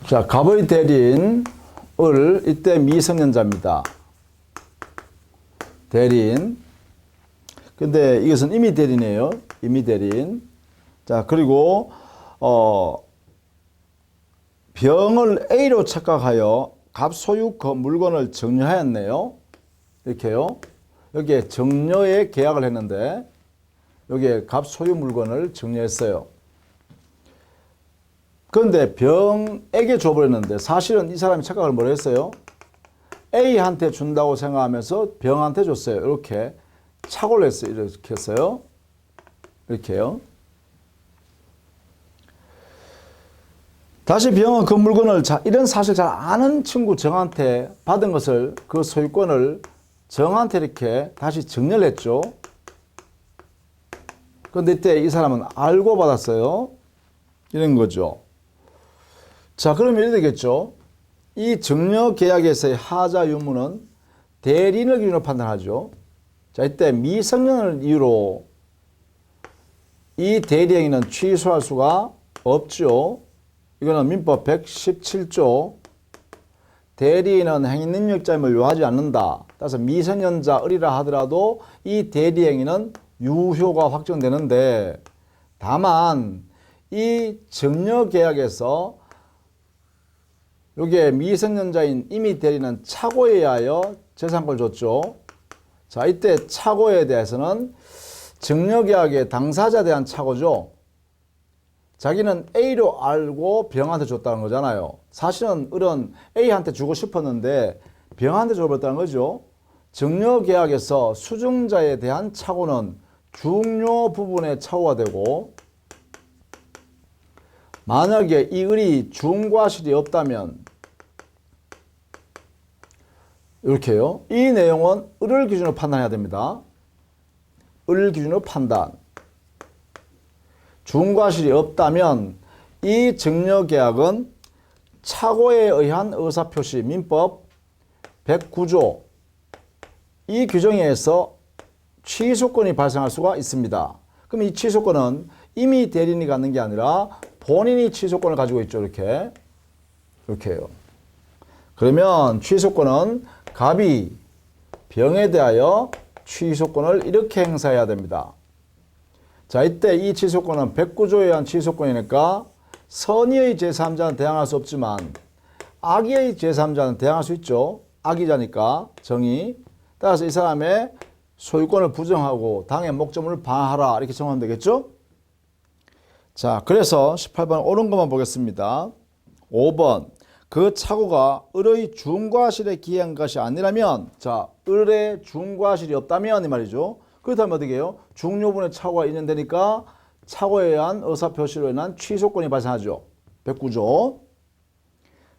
자, 갑의 대리인 을 이때 미성년자입니다. 대리인. 근데 이것은 임의 대리인이에요. 임의 대리인. 자, 그리고 병을 A로 착각하여 갑 소유 물건을 증여하였네요. 이렇게요. 여기에 증여의 계약을 했는데 여기에 갑 소유 물건을 증여했어요. 그런데 병에게 줘버렸는데 사실은 이 사람이 착각을 뭘 했어요? A한테 준다고 생각하면서 병한테 줬어요. 이렇게 착오를 했어요. 이렇게 했어요. 이렇게요. 다시 병은 그 물건을 이런 사실 잘 아는 친구 정한테 받은 것을 그 소유권을 정한테 이렇게 다시 증여를 했죠. 그런데 이때 이 사람은 알고 받았어요. 이런 거죠. 자, 그러면 이렇게 되겠죠. 이 증여 계약에서의 하자 유무는 대리인을 기준으로 판단하죠. 자, 이때 미성년을 이유로 이 대리행위는 취소할 수가 없죠. 이거는 민법 117조 대리인은 행위능력자임을 요하지 않는다. 따라서 미성년자 을이라 하더라도 이 대리행위는 유효가 확정되는데 다만 이 증여 계약에서 여기에 미성년자인 임의 대리는 착오에 의하여 재산권을 줬죠. 자, 이때 착오에 대해서는 증여계약의 당사자에 대한 착오죠. 자기는 A로 알고 병한테 줬다는 거잖아요. 사실은 을은 A한테 주고 싶었는데 병한테 줘버렸다는 거죠. 증여계약에서 수증자에 대한 착오는 중요 부분의 착오가 되고 만약에 이 을이 중과실이 없다면 이렇게요. 이 내용은 을을 기준으로 판단해야 됩니다. 을을 기준으로 판단. 중과실이 없다면 이 증여계약은 착오에 의한 의사표시 민법 109조 이 규정에 의해서 취소권이 발생할 수가 있습니다. 그럼 이 취소권은 임의 대리인이 갖는 게 아니라 본인이 취소권을 가지고 있죠. 이렇게요. 그러면 취소권은 갑이 병에 대하여 취소권을 이렇게 행사해야 됩니다. 자, 이때 이 취소권은 109조에 의한 취소권이니까 선의의 제3자는 대항할 수 없지만 악의의 제3자는 대항할 수 있죠. 악의자니까 정의. 따라서 이 사람의 소유권을 부정하고 당의 목적물을 방하라 이렇게 정하면 되겠죠. 자, 그래서 18번 옳은 것만 보겠습니다. 5번 그 착오가 을의 중과실에 기한 것이 아니라면, 자, 을의 중과실이 없다면 이 말이죠. 그렇다면 어떻게 해요? 중요분의 착오가 인정되니까 착오에 의한 의사표시로 인한 취소권이 발생하죠. 109조.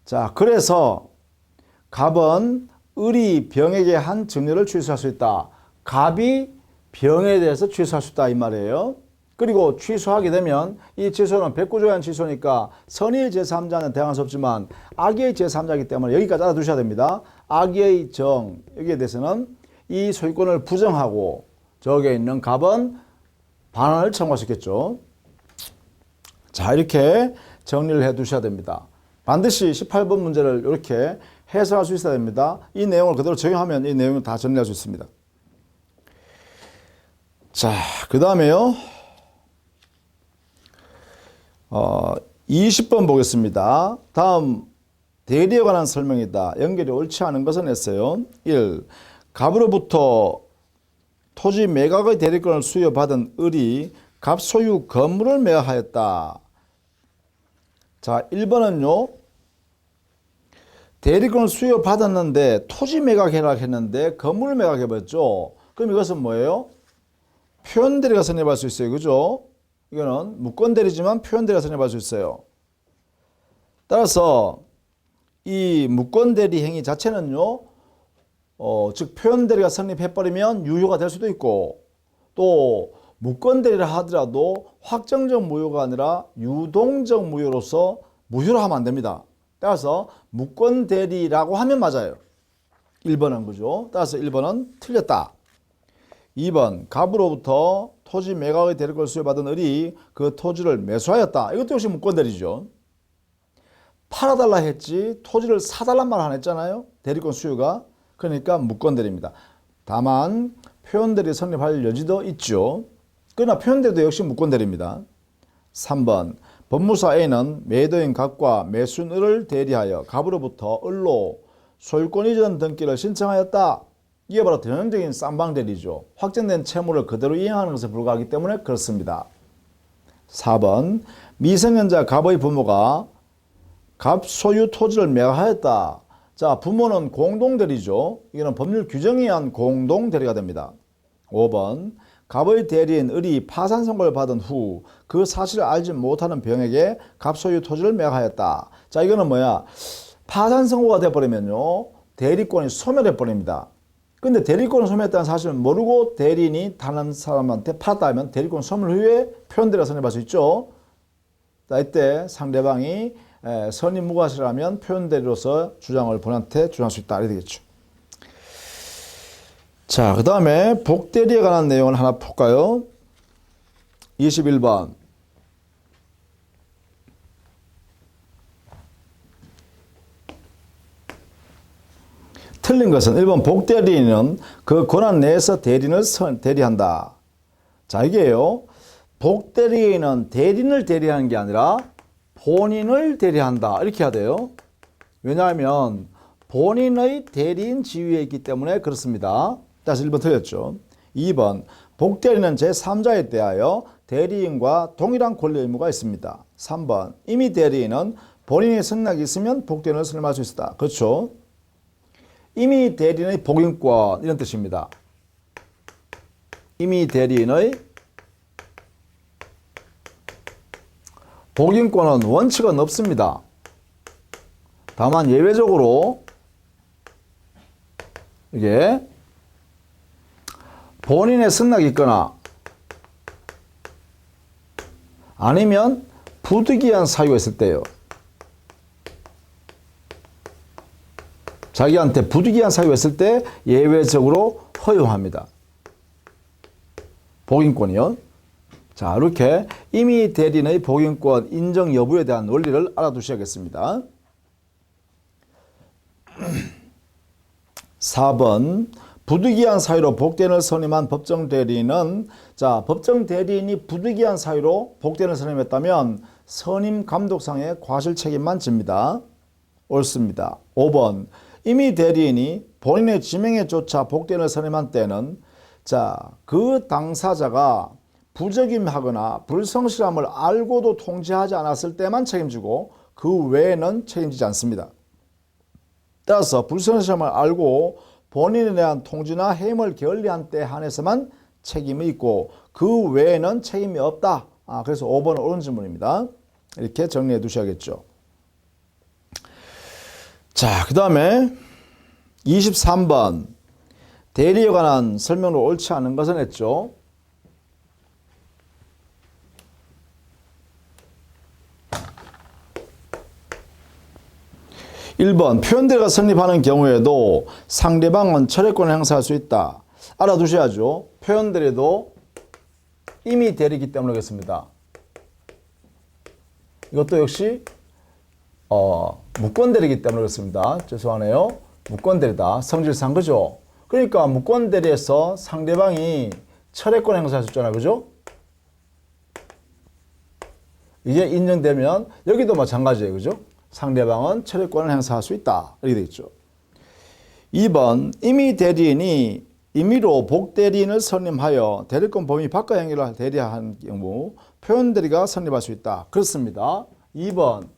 자, 그래서 갑은 을이 병에게 한 증여를 취소할 수 있다. 갑이 병에 대해서 취소할 수 있다 이 말이에요. 그리고 취소하게 되면 이 취소는 109조에 의한 취소니까 선의의 제3자는 대항할 수 없지만 악의의 제3자이기 때문에 여기까지 알아두셔야 됩니다. 악의의 정, 여기에 대해서는 이 소유권을 부정하고 저기에 있는 갑은 반환을 청구할 수 있겠죠. 자, 이렇게 정리를 해 두셔야 됩니다. 반드시 18번 문제를 이렇게 해석할 수 있어야 됩니다. 이 내용을 그대로 적용하면 이 내용을 다 정리할 수 있습니다. 자, 그 다음에요. 20번 보겠습니다. 다음 대리에 관한 설명이다. 연결이 옳지 않은 것은 했어요. 1. 갑으로부터 토지 매각의 대리권을 수여받은 을이 갑 소유 건물을 매각하였다. 자, 1번은요. 대리권을 수여받았는데 토지 매각해라 했는데 건물을 매각해버렸죠. 그럼 이것은 뭐예요? 표현대리가 성립할 수 있어요. 그죠? 이거는 무권대리지만 표현대리가 성립할 수 있어요. 따라서 이 무권대리 행위 자체는요. 즉 표현대리가 성립해버리면 유효가 될 수도 있고 또 무권대리를 하더라도 확정적 무효가 아니라 유동적 무효로서 무효로 하면 안 됩니다. 따라서 무권대리라고 하면 맞아요. 1번은 그죠? 따라서 1번은 틀렸다. 2번 갑으로부터 토지 매각의 대리권을 수여받은 을이 그 토지를 매수하였다. 이것도 역시 무권대리죠. 팔아달라 했지 토지를 사달란 말 안 했잖아요. 대리권 수요가. 그러니까 무권대리입니다. 다만 표현대리 성립할 여지도 있죠. 그러나 표현대리도 역시 무권대리입니다. 3번 법무사 A는 매도인 갑과 매수인 을을 대리하여 갑으로부터 을로 소유권 이전 등기를 신청하였다. 이게 바로 전형적인 쌍방대리죠. 확정된 채무를 그대로 이행하는 것에 불과하기 때문에 그렇습니다. 4번 미성년자 갑의 부모가 갑 소유 토지를 매각하였다. 자, 부모는 공동대리죠. 이거는 법률 규정에 의한 공동대리가 됩니다. 5번 갑의 대리인 을이 파산 선고를 받은 후 그 사실을 알지 못하는 병에게 갑 소유 토지를 매각하였다. 자, 이거는 뭐야? 파산 선고가 돼버리면요. 대리권이 소멸해버립니다. 근데 대리권을 소멸했다는 사실을 모르고 대리인이 다른 사람한테 팔았다 하면 대리권 소멸 후에 표현대리가 성립할 수 있죠. 자, 이때 상대방이 선임무과실하면 표현대리로서 주장을 본인한테 주장할 수 있다. 이렇게 되겠죠. 자, 그 다음에 복대리에 관한 내용을 하나 볼까요? 21번. 틀린 것은 1번 복대리인은 그 권한 내에서 대리인을 대리한다. 자, 이게요. 복대리인은 대리인을 대리하는 게 아니라 본인을 대리한다. 이렇게 해야 돼요. 왜냐하면 본인의 대리인 지위에 있기 때문에 그렇습니다. 다시 1번 틀렸죠. 2번 복대리는 제3자에 대하여 대리인과 동일한 권리 의무가 있습니다. 3번 이미 대리인은 본인의 승낙이 있으면 복대리인을 선임할 수 있다. 그렇죠. 이미 대리인의 복인권 이런 뜻입니다. 이미 대리인의 복인권은 원칙은 없습니다. 다만 예외적으로 이게 본인의 승낙이 있거나 아니면 부득이한 사유가 있을 때요. 자기한테 부득이한 사유가 있을 때 예외적으로 허용합니다. 복인권이요. 자, 이렇게 이미 대리인의 복인권 인정 여부에 대한 원리를 알아두셔야겠습니다. 4번 부득이한 사유로 복대인을 선임한 법정 대리인은 자, 법정 대리인이 부득이한 사유로 복대인을 선임했다면 선임 감독상의 과실 책임만 집니다. 옳습니다. 5번 이미 대리인이 본인의 지명에 쫓아 복대인을 선임한 때는 자, 그 당사자가 부적임하거나 불성실함을 알고도 통지하지 않았을 때만 책임지고 그 외에는 책임지지 않습니다. 따라서 불성실함을 알고 본인에 대한 통지나 해임을 게을리한 때 한해서만 책임이 있고 그 외에는 책임이 없다. 그래서 5번은 옳은 질문입니다. 이렇게 정리해 두셔야겠죠. 자, 그 다음에 23번 대리에 관한 설명으로 옳지 않은 것은 했죠. (1번) 표현대리가 성립하는 경우에도 상대방은 철회권을 행사할 수 있다. 알아두셔야죠. 표현대리도 이미 대리이기 때문에 그렇습니다. 이것도 역시 무권대리이기 때문에 그렇습니다. 죄송하네요. 무권대리다. 성질상 그죠? 그러니까 무권대리에서 상대방이 철회권 행사할 수 있잖아요. 그죠? 이게 인정되면 여기도 마찬가지예요. 그죠? 상대방은 철회권을 행사할 수 있다. 이렇게 되겠죠. 2번 임의 대리인이 임의로 복대리인을 선임하여 대리권 범위 밖의 행위를 대리한 경우 표현대리가 성립할 수 있다. 그렇습니다. 2번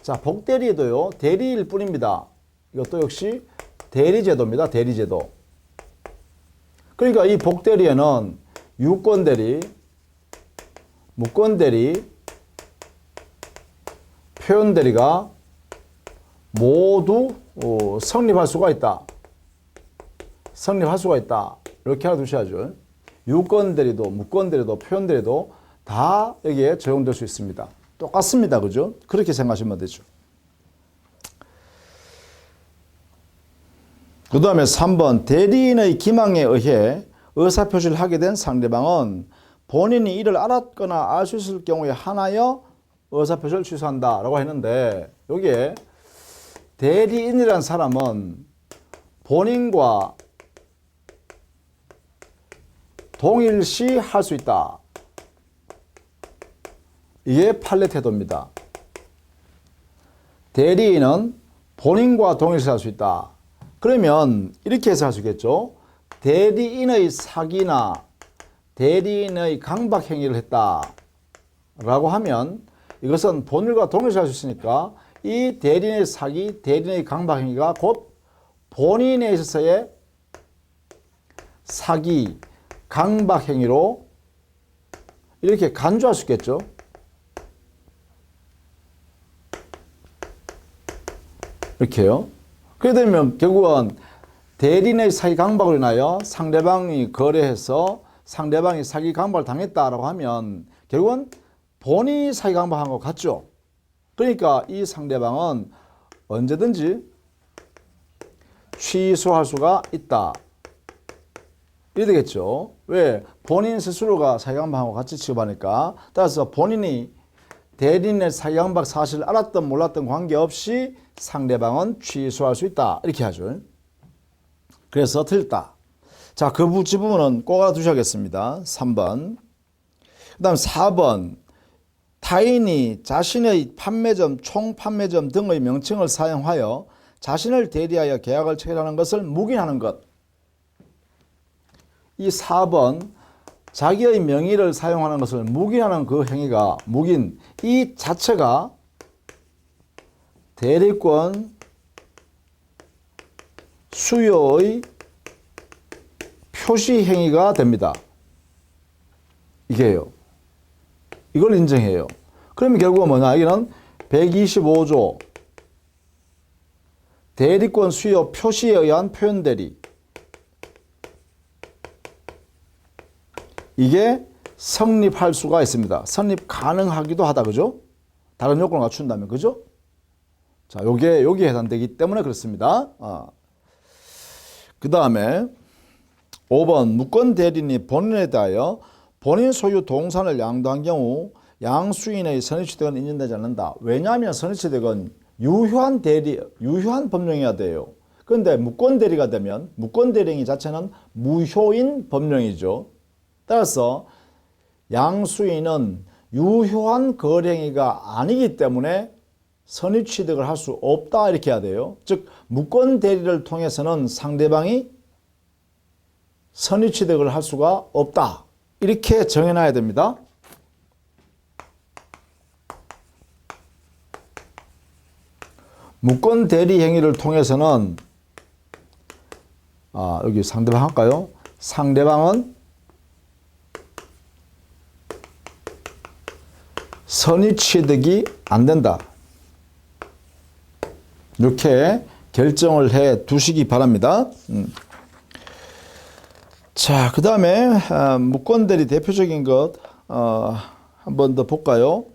자, 복대리에도요 대리일 뿐입니다. 이것도 역시 대리제도입니다. 대리제도. 그러니까 이 복대리에는 유권대리, 무권대리, 표현대리가 모두 성립할 수가 있다. 성립할 수가 있다. 이렇게 알아두셔야죠. 유권대리도 무권대리도 표현대리도 다 여기에 적용될 수 있습니다. 똑같습니다. 그죠? 그렇게 생각하시면 되죠. 그 다음에 3번 대리인의 기망에 의해 의사표시를 하게 된 상대방은 본인이 이를 알았거나 알 수 있을 경우에 한하여 의사표시를 취소한다 라고 했는데 여기에 대리인이라는 사람은 본인과 동일시 할 수 있다. 이게 판례 태도입니다. 대리인은 본인과 동일시 할 수 있다. 그러면 이렇게 해서 할 수 있겠죠. 대리인의 사기나 대리인의 강박 행위를 했다 라고 하면 이것은 본인과 동일시 할 수 있으니까 이 대리인의 사기, 대리인의 강박 행위가 곧 본인에 있어서의 사기, 강박 행위로 이렇게 간주할 수 있겠죠. 이렇게요. 그렇게 되면 결국은 대리인의 사기 강박으로 인하여 상대방이 거래해서 상대방이 사기 강박을 당했다라고 하면 결국은 본인이 사기 강박한 것 같죠. 그러니까 이 상대방은 언제든지 취소할 수가 있다. 이래 되겠죠. 왜? 본인 스스로가 사기 강박한 것 같이 취급하니까. 따라서 본인이 대리인의 사기 강박 사실을 알았든 몰랐든 관계없이 상대방은 취소할 수 있다. 이렇게 하죠. 그래서 틀렸다. 자, 그 부분은 꼭 알아두셔야겠습니다. 3번. 그 다음 4번. 타인이 자신의 판매점, 총판매점 등의 명칭을 사용하여 자신을 대리하여 계약을 체결하는 것을 묵인하는 것. 이 4번. 자기의 명의를 사용하는 것을 묵인하는 그 행위가 묵인. 이 자체가 대리권 수요의 표시 행위가 됩니다. 이게요. 이걸 인정해요. 그러면 결국은 뭐냐? 여기는 125조 대리권 수요 표시에 의한 표현대리. 이게 성립할 수가 있습니다. 성립 가능하기도 하다. 그죠? 다른 요건을 갖춘다면. 그죠? 자, 여기에 해당되기 때문에 그렇습니다. 그 다음에 5번 무권 대리인이 본인에 대하여 본인 소유 동산을 양도한 경우 양수인의 선의취득은 인정되지 않는다. 왜냐하면 선의취득은 유효한 법령이어야 돼요. 그런데 무권 대리가 되면 무권 대리행위 자체는 무효인 법령이죠. 따라서 양수인은 유효한 거래행위가 아니기 때문에 선의취득을 할 수 없다 이렇게 해야 돼요. 즉 무권 대리를 통해서는 상대방이 선의취득을 할 수가 없다. 이렇게 정해놔야 됩니다. 무권 대리 행위를 통해서는 여기 상대방 할까요? 상대방은 선의 취득이 안 된다. 이렇게 결정을 해 두시기 바랍니다. 자, 그 다음에 무권 대리 대표적인 것 한 번 더 볼까요?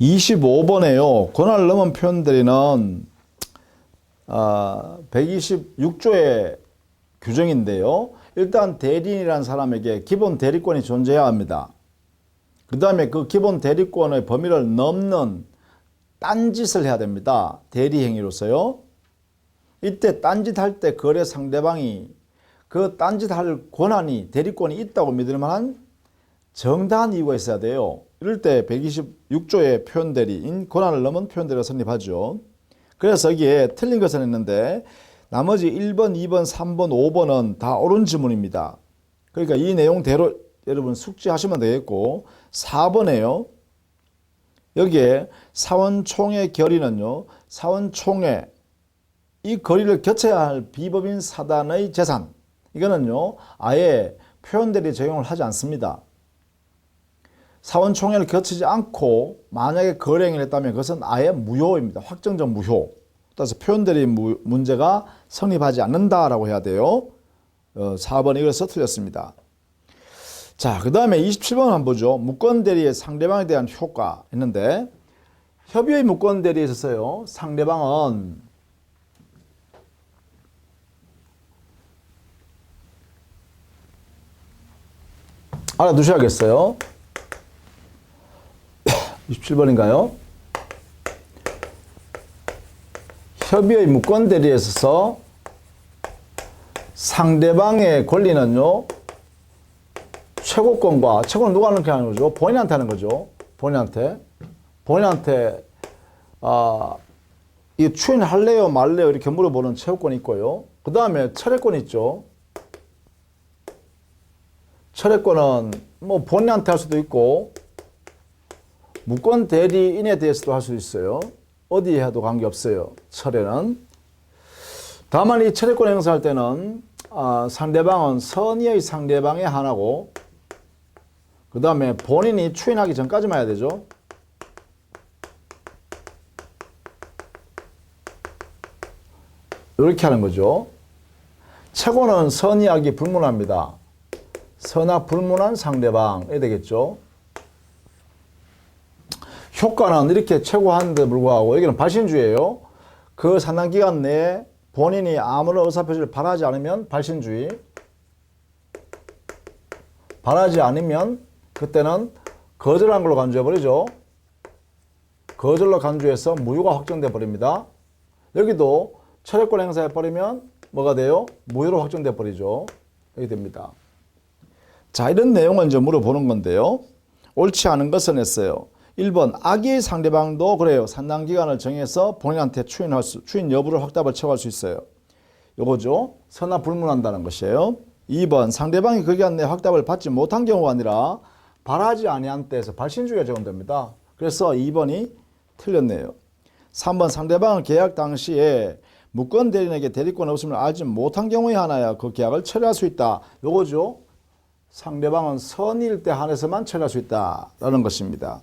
(25번에요) 권한을 넘은 표현 대리는 126조의 규정인데요. 일단 대리인이라는 사람에게 기본 대리권이 존재해야 합니다. 그 다음에 그 기본 대리권의 범위를 넘는 딴짓을 해야 됩니다. 대리행위로서요. 이때 딴짓할 때 거래 상대방이 그 딴짓할 권한이 대리권이 있다고 믿을 만한 정당한 이유가 있어야 돼요. 이럴 때 126조의 표현대리인 권한을 넘은 표현대리가 성립하죠. 그래서 여기에 틀린 것은 있는데 나머지 1번, 2번, 3번, 5번은 다 옳은 지문입니다. 그러니까 이 내용대로 여러분 숙지하시면 되겠고 4번에요. 여기에 사원총회 결의는요. 사원총회 이 거리를 겨쳐야 할 비법인 사단의 재산 이거는요. 아예 표현대리 적용을 하지 않습니다. 사원총회를 거치지 않고 만약에 거래행위를 했다면 그것은 아예 무효입니다. 확정적 무효. 따라서 표현대리 문제가 성립하지 않는다라고 해야 돼요. 4번 이것서 틀렸습니다. 자, 그 다음에 27번 한번 보죠. 무권대리의 상대방에 대한 효과 했는데 협의의 무권대리에 있어서요. 상대방은 알아두셔야겠어요. 27번인가요? 협의의 무권대리에 있어서 상대방의 권리는요. 최고권과 최고는 누가 하는 게 하는 거죠? 본인한테 하는 거죠. 본인한테 이 추인할래요 말래요 이렇게 물어보는 최고권이 있고요. 그 다음에 철회권이 있죠. 철회권은 뭐 본인한테 할 수도 있고 무권 대리인에 대해서도 할 수 있어요. 어디에 해도 관계없어요. 철회는. 다만 이 철회권 행사할 때는 상대방은 선의의 상대방에 한하고 그 다음에 본인이 추인하기 전까지만 해야 되죠. 이렇게 하는 거죠. 최고는 선의하기 불문합니다. 선악 불문한 상대방이 되겠죠. 효과는 이렇게 최고하는데 불구하고 여기는 발신주의예요. 그 산당기간 내에 본인이 아무런 의사표시를 바라지 않으면 발신주의. 바라지 않으면 그때는 거절한 걸로 간주해버리죠. 거절로 간주해서 무효가 확정돼 버립니다. 여기도 철회권 행사해버리면 뭐가 돼요? 무효로 확정돼 버리죠. 이렇게 됩니다. 자, 이런 내용을 이제 물어보는 건데요. 옳지 않은 것은 했어요. 1번 악의 상대방도 그래요. 산당기간을 정해서 본인한테 추인 여부를 확답을 채워갈 수 있어요. 요거죠. 선악 불문한다는 것이에요. 2번 상대방이 그 기간 내에 확답을 받지 못한 경우가 아니라 바라지 아니한 때에서 발신주의가 적용됩니다. 그래서 2번이 틀렸네요. 3번 상대방은 계약 당시에 무권 대리인에게 대리권 없음을 알지 못한 경우에 하나야 그 계약을 철회할 수 있다. 요거죠. 상대방은 선의일 때 한해서만 철회할 수 있다라는 것입니다.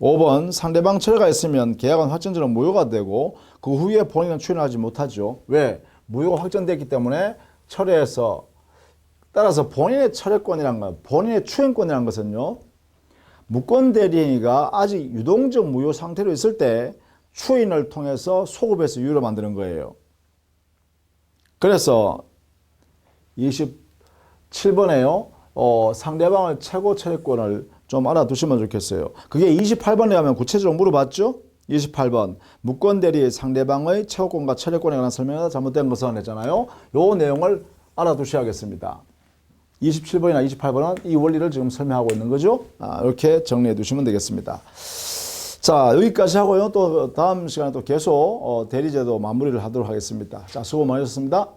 5번 상대방 철회가 있으면 계약은 확정적으로 무효가 되고 그 후에 본인은 추인하지 못하죠. 왜? 무효가 확정됐기 때문에 철회해서 따라서 본인의 철회권이란 것, 본인의 추인권이란 것은요. 무권 대리행위가 아직 유동적 무효 상태로 있을 때 추인을 통해서 소급해서 유효로 만드는 거예요. 그래서 27번에요. 상대방의 최고 철회권을 좀 알아두시면 좋겠어요. 그게 28번에 가면 구체적으로 물어봤죠? 28번 무권 대리의 상대방의 최고권과 철회권에 관한 설명이 잘못된 것은 했잖아요. 요 내용을 알아두셔야겠습니다. 27번이나 28번은 이 원리를 지금 설명하고 있는 거죠. 이렇게 정리해 두시면 되겠습니다. 자, 여기까지 하고요. 또 다음 시간에 또 계속 대리제도 마무리를 하도록 하겠습니다. 자, 수고 많으셨습니다.